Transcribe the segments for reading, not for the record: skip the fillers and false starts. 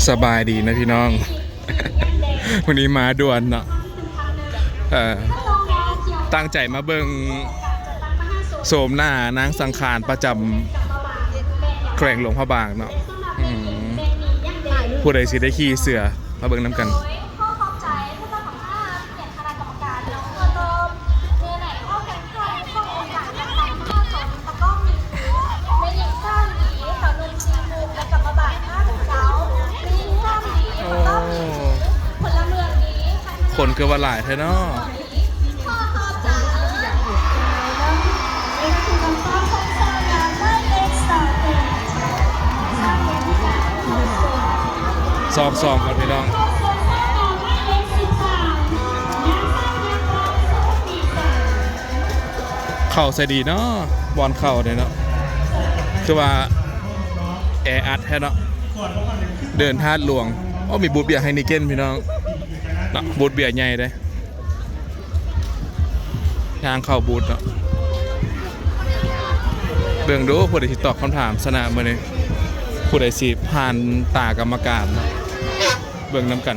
สบายดีนะพี่น้อง วันนี้มาด่วนเนาะตั้งใจมาเบิ่งโสมหน้านางสังขารประจำแขวงหลวงพระบางเนาะผู้ใดสิได้ขี่เสือมาเบิ่งน้ำกันคนคือว่าหลายแท้เนาะซองครับพี่น้องเข่าใส่ดีเนาะบอลเข่าเนี่ยเนาะคือว่าแออัดแท้เนาะเดินทาดหลวงมีบูธเบียร์ไฮนิเก้นพี่น้องนะบูธเบียร์ใหญ่เลยทางเข้าบูธเนาะเบิ่งดูผู้ใดที่ตอบคำถามสนามมาเลยผู้ใดสิผ่านตากรรมการเนาะเบิ่งน้ำกัน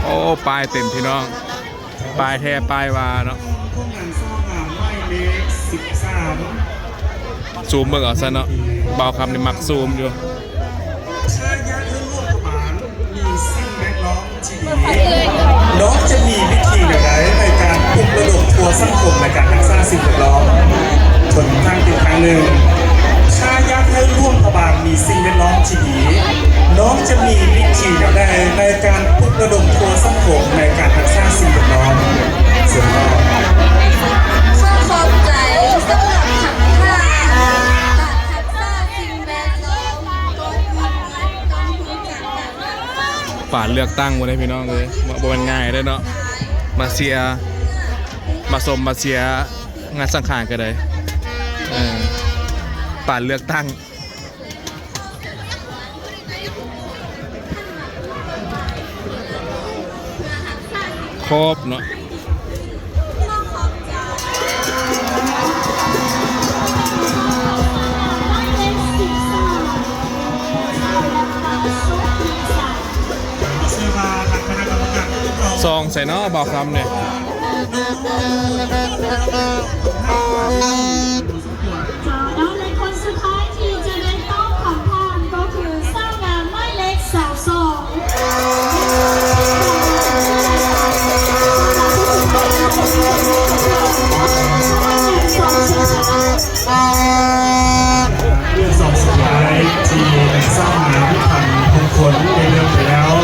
โอ้ปลายเต็มพี่น้องปลายแท้ปลายวาเนาะซูมเบิ่งเอาซะเนาะเบาคำในมักซูมอยู่น้องจะมีวิธีแบบไหนในการปลุกระดมตัวสังคมในการรักษาสิ่งแวดล้อมจนทางอีกครั้งหนึ่งถ้าอยากให้ร่วมกบาลมีสิ่งแวดล้อมที่ดีน้องจะมีวิธีแบบไหนในการปลุกระดมตัวสังคมในการรักษาสิ่งแวดล้อมส่วนน้องข้อขอบใจสำหรับขังท่าขังท่าสิ่งแวดล้อมต้องรู้จักกันป่าเลือกตั้งวันนี้พี่น้องเลยบ่เป็นง่ายเลยเนาะมาเสียมาสมมาเสียงานสังขารกันเลยป่าเลือกตั้งครบเนาะซองใส่เนาะบอกคำเนี่ยแล้วในคนสุดท้ายที่จะได้ต้องคำพานก็คือสร้างงานไม่เล็กสาวสองเรื่องสองสุดท้ายที่สร้างงานที่ทำทุกคนได้เริ่มไปแล้ว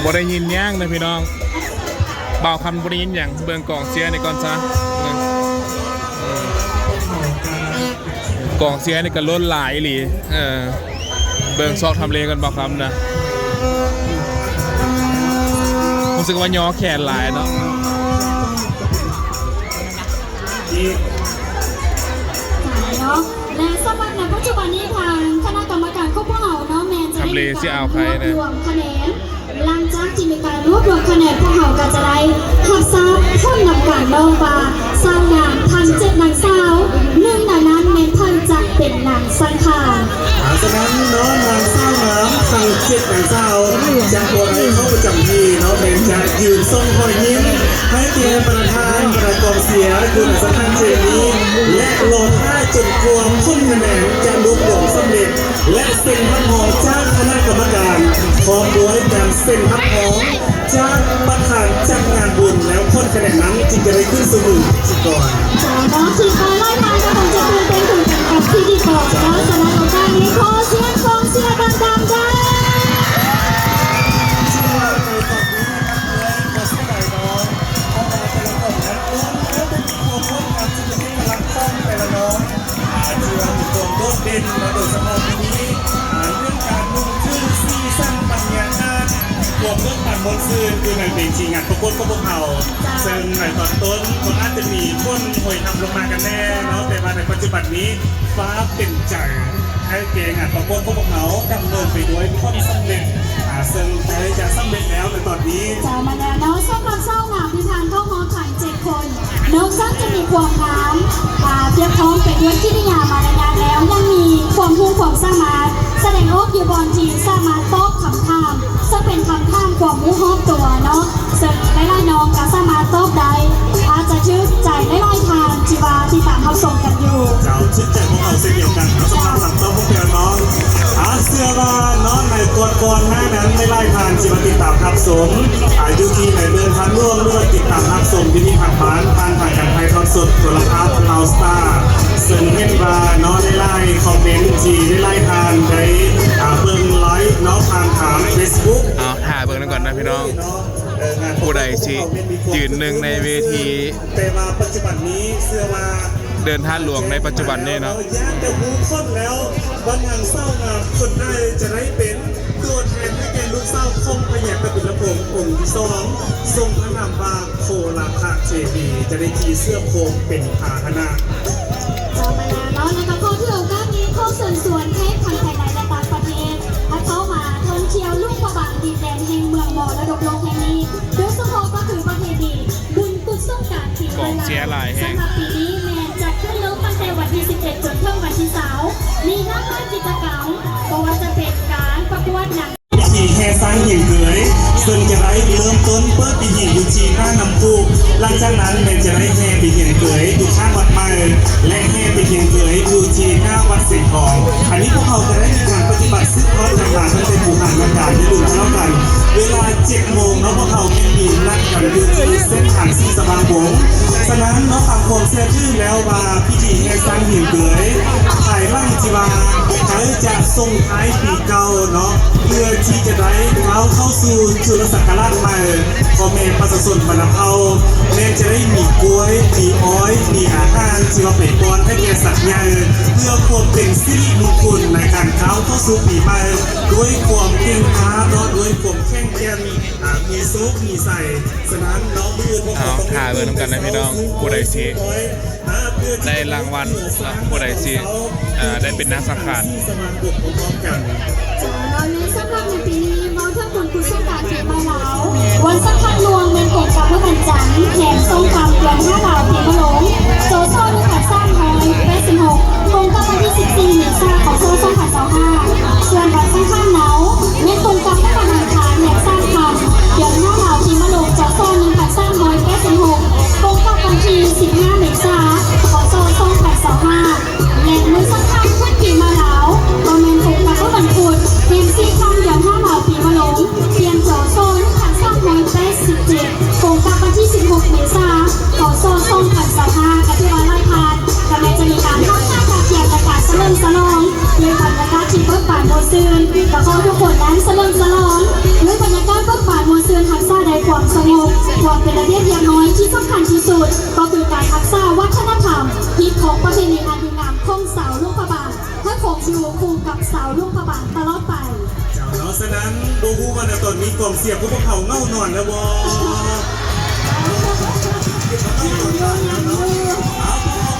บ่ได้ยินย่างนะพี่น้องเบาคำบ่ได้ยินอย่างเบิ่งกองเสียในก่อนซะกองเสียในก็ล้นหลายหลีเบิ่งซอกทำเลกันเบาคำนะรู้สึกว่าย่อแขนหลายเนาะ เนาะและสำหรับในปัจจุบันนี้ทางคณะกรรมการควบคุมเนาะแมนจะ ทำเลที่อ่าวไทยนะ รวมคะแนนหลังจากที่มีการรวบรวมคะแนนพวกเขาก็จะได้ทับซ้ำคนนำการลงว่าสร้างงานทัน7นางสาวหนึ่งในนั้นเมนเพิ่นจะเป็นนางสังขาร ฉะนั้นเนาะนางสร้างน้ำทางเจ็ดนางสาวจากตัวไหนเขาประจำที่เนาะเป็นจะยืนทรงคอยยิ้มให้เกียรติประธานประกองเสียคุณสถานเจนีและโหลดท่าจนกวมพ้นคะแนนจะรวบรวมสำเร็จ และเซ็นพักหอมจากคณะกรรมการพร้อมด้วยการเซ็นพักหอมจากประธานจัดงานบุญแล้วพ้นคะแนนนั้นจึงจะได้ขึ้นสู่มือจิก่อน จากน้องที่คอยไล่ทางก็คงจะตื่นเต้นถึงกับที่ดีก่อนแล้วสำหรับโอกาสนี้ขอเสียงกองเชียร์ดังๆจ้า ชื่อว่าในตอนนี้นะครับเลยก็สมัยน้องเข้ามาแต่ละคนนั้นล้วนแล้วเป็นความร่วมกันที่จะให้กำลังคล่องแต่ละน้องที่ว่ามีความโดดเด่นมาโดยเฉพาะปีนี้เรื่องการนุ่งชื่อซีซั่นปัญญาการรวมเรื่องการมนต์ซื่นคือในเป็นจริงอ่ะประกวดก็พวกเราซึ่งในตอนต้นก็อาจจะมีคนหวยทำลงมากันแน่เนาะแต่ว่าในปัจจุบันนี้ฟ้าเป็นใจให้เกงอ่ะประกวดก็พวกเขาดำเนินไปด้วยความสำเร็จซึ่งใครจะสำเร็จแล้วในตอนนี้ จะมาแล้วน้องสำหรับเศร้าหนาพิธานเข้าหอขัน7 คนน้องซ้ำจะมีความงามเพียบพร้อมไปด้วยกิริยามารยาทแล้วยังมีความรู้ความสามารถแสดงออกอยู่บนทีสามารถตอบคำถามซึ่งเป็นคำถามความรู้รอบตัวเนาะซึ่งไม่ได้น้องก็สามารถตอบได้อาจจะชื่นใจไม่ไล่ทางจีวาที่ตามเขาส่งกันอยู่ เจ้าชิดใจของเราเช่นเดียวกันเราสำหรับหลังโต๊ะพวกเดียวน้องเสื้อว่าน้องในก่อนหน้านั้นไม่ไล่ทานจิมาติดตามรับสมอยู่ที่ไหนเดินทางร่วมหรือว่าติดตามรับสมที่นี่ทางบ้านทางการไทยทอดสดโทรทัศน์เราสตาร์ซึ่งเห็นว่าน้องได้ไล่คอมเมนต์จีได้ไล่ทานได้เบิ่งไลฟ์น้องทางถามเฟซบุ๊ก เอาถ่ายเบิ่งกันก่อนนะพี่น้องผู้ใดสิยืนหนึ่งในเวที แต่ว่าปัจจุบันนี้เสื้อว่า เดินท่าหลวงในปัจจุบันนี้เนาะ ยากแต่หูคนแล้ววันงานเศร้างามคนได้จะได้เป็นตัวแทนให้แก่ลูกเศร้าคงพยักกระปิลพงศ์องค์ที่สองทรงพระนามว่าโคราคาเจดีจะได้ขี่เสื้อโคมเป็นพาหนะ จะมาแล้วนะคะขอที่โอกาสนี้ขอเชิญชวนเทพทางภายในและต่างประเทศให้เข้ามาท่องเที่ยวลุ่มพระบางดินแดนแห่งเมืองมรดกโลกแห่งนี้โดยเฉพาะก็คือประเพณีบุญกุศลการปี กองเชียร์หลายแห่ง สำหรับปีนี้แมนจัดขึ้นเริ่มตั้งแต่วันที่ 17 จนถึงวันที่3มีนักกิจกรรมก็ว่าจะเป็นการประกวดหนัง พิธีแห่สร้างหิ่งเกยซึ่งจะได้เริ่มต้นเปิดปีหิ่งอยู่ที่หน้าน้ำพุหลังจากนั้นเป็นจะได้แห่ปีหิ่งเกยอยู่ข้างวัดใหม่และแห่ปีหิ่งเกยอยู่ที่หน้าวัดเสงทองอันนี้พวกเขาจะได้มีการปฏิบัติซึ่งเขาต่างๆตั้งแต่ผู้หันอากาศที่ดูเท่ากันเวลา7 โมงแล้วพวกเขาไม่มีนัดกันอยู่ที่เส้นทางที่สว่างวงฉะนั้นน้องฟังคนเชื่อชื่อแล้วว่าพิธีแห่สร้างหิ่งเกยภายหลังที่ว่าเขาจะส่งท้ายปีเก่าเนาะเพื่อที่จะได้เข้าสู่จุลศักราชใหม่พอเมย์ประชาชนบรรพเอาแม่จะได้มีกล้วยมีอ้อยมีอาหารที่ว่าเป็นก้อนให้แก่สัตว์ใหญ่เพื่อความเป็นสิริมงคลในการเข้าสู่ปีใหม่ด้วยความเก่งกาจด้วยความแข็งแกร่งมีซุกมีใส่ฉะนั้นน้องมือพวกเขาต้อง ถ่ายเบิ่งนำกันนะพี่น้องผู้ใดสิได้รางวัลแล้วผู้ใดสิได้เป็นนักสังขาร สมานบุกพร้อมกัน เราในสำหรับในปีนี้มองทั้งบุญกุศลการปีมาแล้ววันสำคัญหลวงเป็นเอกกับพระบรรจันทร์แขกทรงคำเดือน5 ดาวปีมะโรงโซโซ่ลูกขัดสร้างน้อย86ตรงกับวันที่14 เมษายนของโซโซ่ขัด25ส่วนวันสำคัญหนาวในตรงกับพระบรรจันทร์แขกสร้างคำเดือน5 ดาวปีมะโรงโซโซ่ลูกขัดสร้างน้อย86ตรงกับวันที่15 เมษายนของโซโซ่ขัด25และมือสำคัญขึ้นปีมาแล้วก็เป็นถูกกับพระบรรพุทธเพียง4 คำเดือน5 ดาวปีมะโรงเตรียมโซโซ่ลูกขัดสร้างน้อย87ตรงกับวันที่16 เมษายนของโซโซ่ขัด25กับที่วันไล่ทานกำลังจะมีการทอดผ้าตาเทียมประกาศเสลิมฉลองด้วยบรรยากาศที่เปิดป่านโมซืนและขอทุกคนนั้นเสลิมฉลองด้วยบรรยากาศเปิดป่านโมซืนทักษะใดความสงบความเป็นระเบียบเรียบร้อยที่สำคัญที่สุดก็คือการทักษะวัฒนธรรมที่ของประเพณีอันดีงามของสาวลูกพระบางให้คงอยู่คู่กับสาวลูกพระบางตลอดไป เจ้าเนาะฉะนั้นบูฮูวันตอนนี้กล่องเสียบพวกเขาเง่านอนแล้วบอ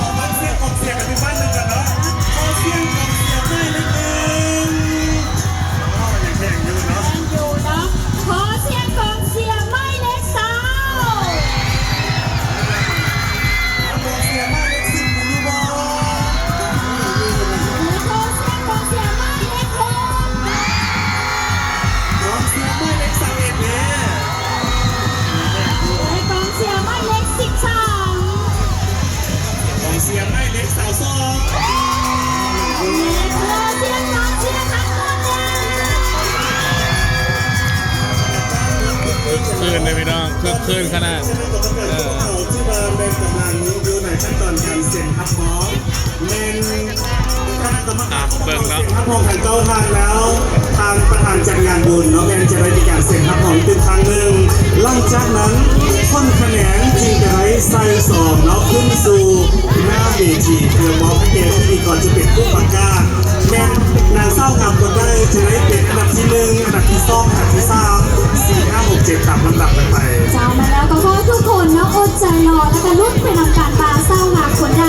เอาบ้านเสียบกล่องเสียบกันที่บ้านหนึ่งกันเนาะขอเสียงกล่องเสียบได้เลยหนึ่ง เลยพี่น้องเคลื่อนขนาดเขาที่มาเป็นกำลังอยู่ในขั้นตอนการเซ็นทับฟ้องเป็นคณะกรรมการเซ็นทับฟ้องทางเจ้าทางแล้วทางประธานจัดงานบุญเนาะแมนจะได้มีการเซ็นทับฟ้องเป็นครั้งหนึ่งหลังจากนั้นคนแขนงจริงจะได้ใส่สอบเนาะขึ้นสู่หน้าเวทีเพื่อมอบให้เป็นพิธีกรจะเป็นผู้ประกาศแมนนางเศร้างามคนได้จะได้เป็นอันดับที่1อันดับที่2อันดับที่3 4 5 6 7ตามลำดับกันไป เจ้ามาแล้วก็ขอทุกคนเนาะอดใจรอแล้วก็ลุ้นไปนำการตาเศร้าหากคนใด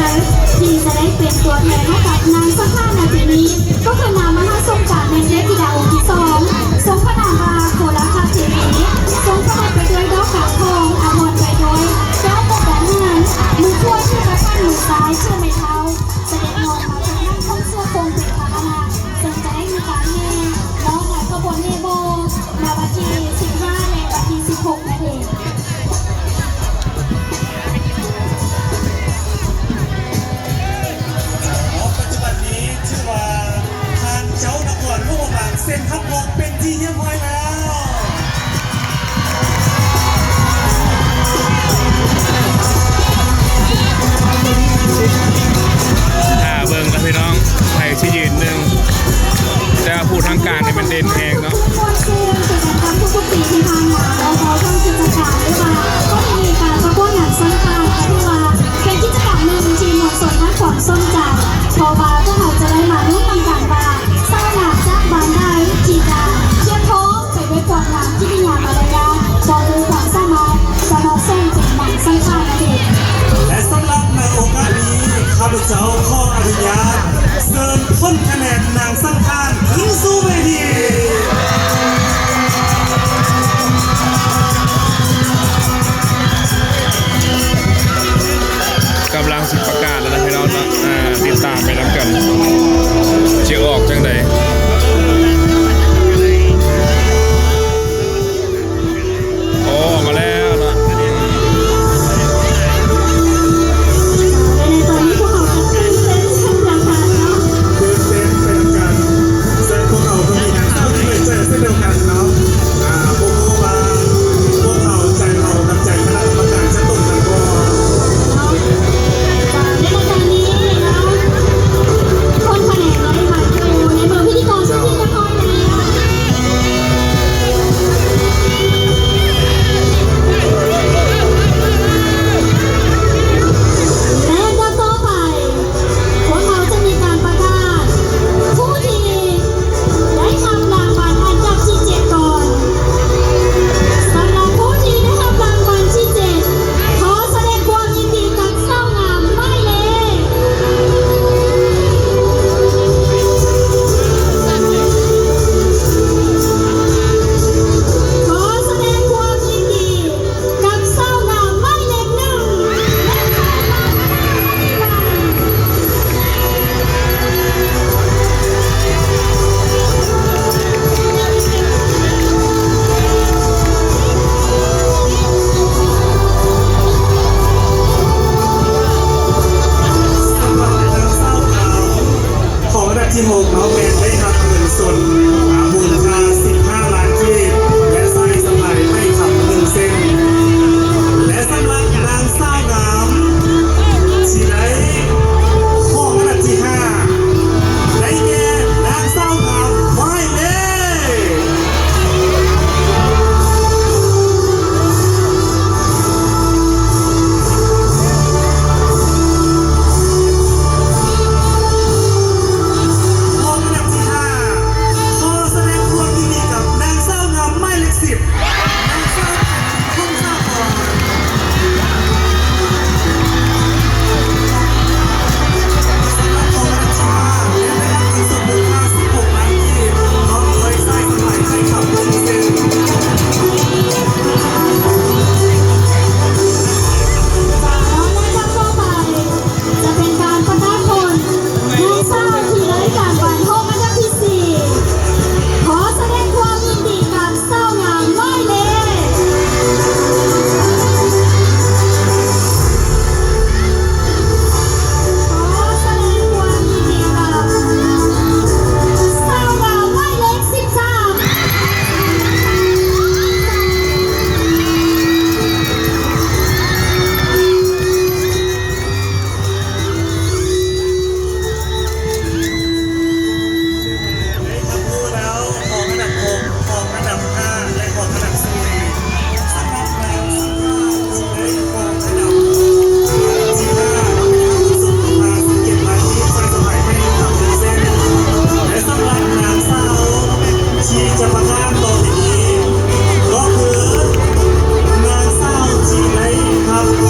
ที่จะได้เป็นตัวแทนให้กับนางสัก5นาทีนี้ก็คือนามมหาสงการในเทพธิดาองค์ที่2ทรงพระนามราโคราคาเทวีทรงพระนามไปด้วยดอกขาวทองอาวรณ์ไปด้วยเจ้าประดับงานมือขวาชื่อกระปั้นมือซ้ายชื่อไม้เท้าเสด็จลงมาจากนั่งท่องเสื้อคงเป็นพระนาซึ่งจะได้มีการเฮน้องหน่อยขบวนเฮโบในวันที่15และวันที่16นั่นเอง ปัจจุบันนี้ชื่อว่าทางเจ้าตำรวจผู้กำกับ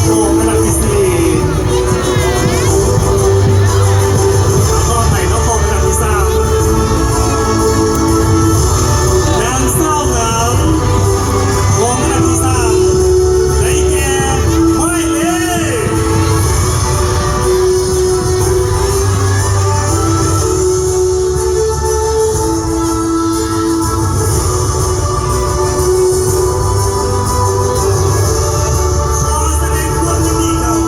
โอ้ระดับที่สี่ก็ใหม่น้องโฟระดับที่สามแดนเศร้าเหงาวงระดับที่สามได้แก่ไม่เลยขอแสดงความยินดีกับ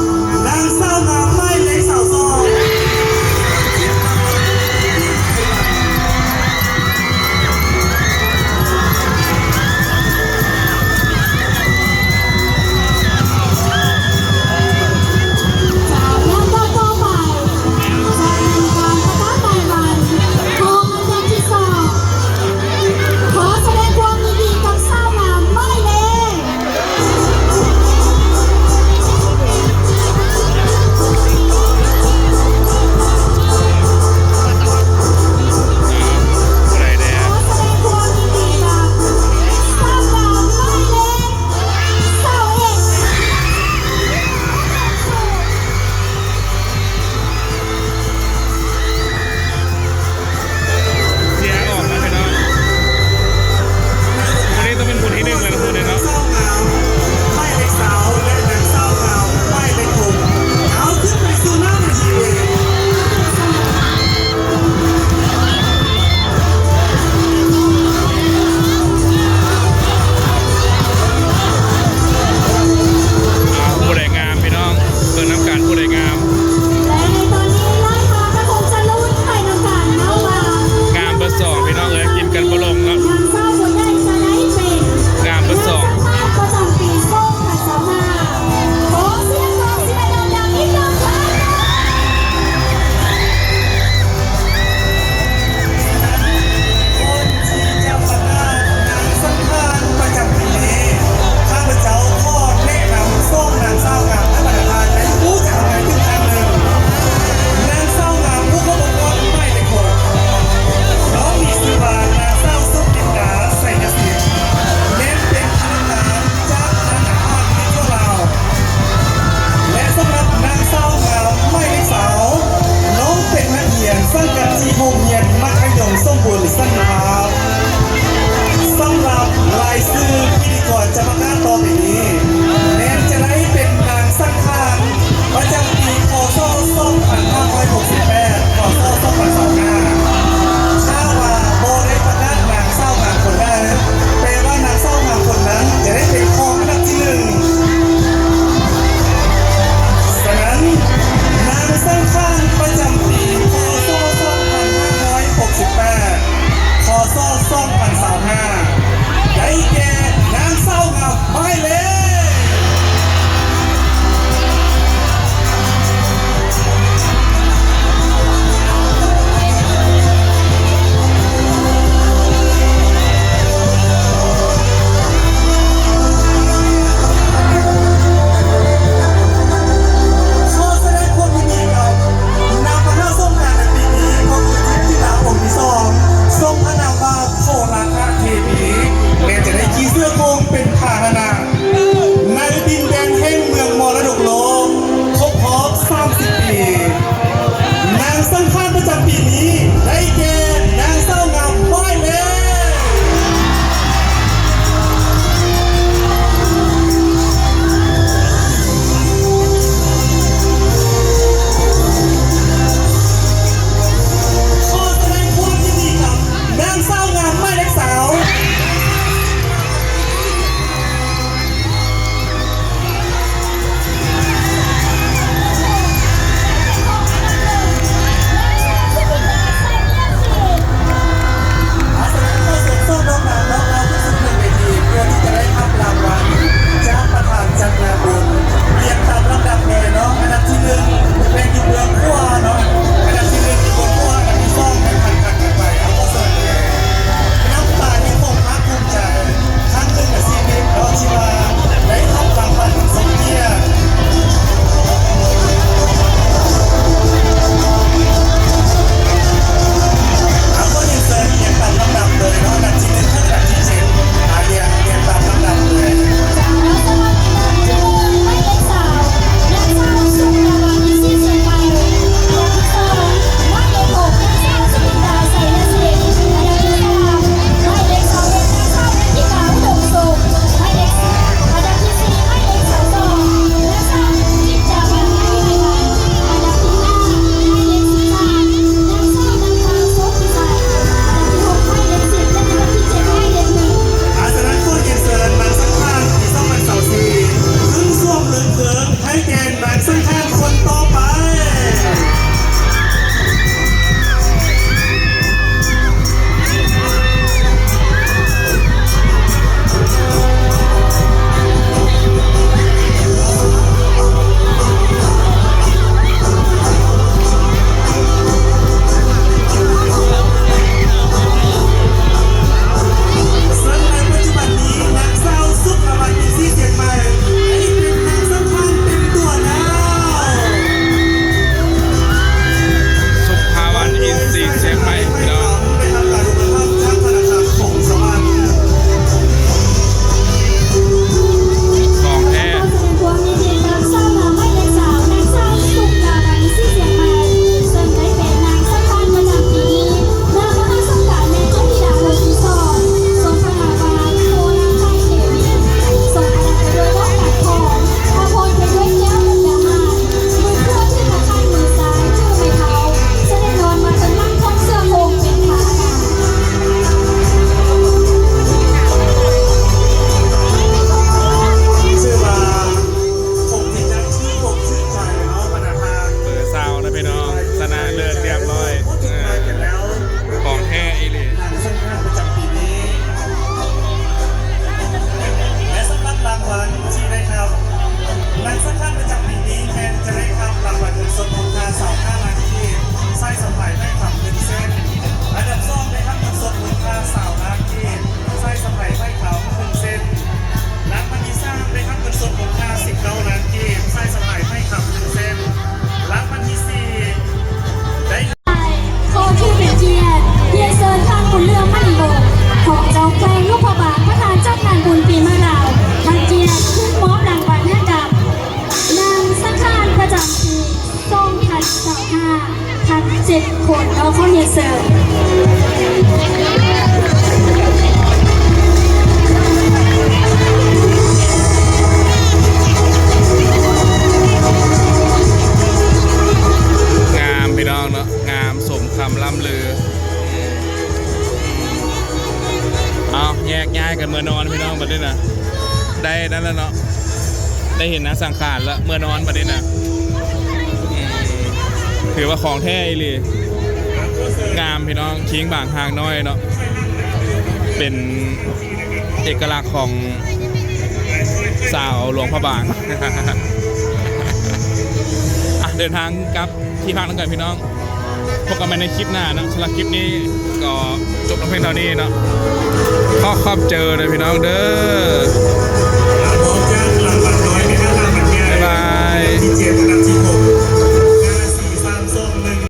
ย้ายกันเมื่อนอนพี่น้องบัดนี้นะได้นั่นแล้วเนาะได้เห็นนะสังขารแล้วเมื่อนอนบัดนี้นะถือว่าของแท้เลยงามพี่น้องคิงบางหางน้อยเนาะเป็นเอกลักษณ์ของสาวหลวงพระบาง เดินทางกลับที่พักนั่นกันพี่น้องพบกันใหม่ในคลิปหน้านะสำหรับคลิปนี้ก็จบลงเพียงเท่านี้เนาะขอบเจอเลยพี่น้องเด้อ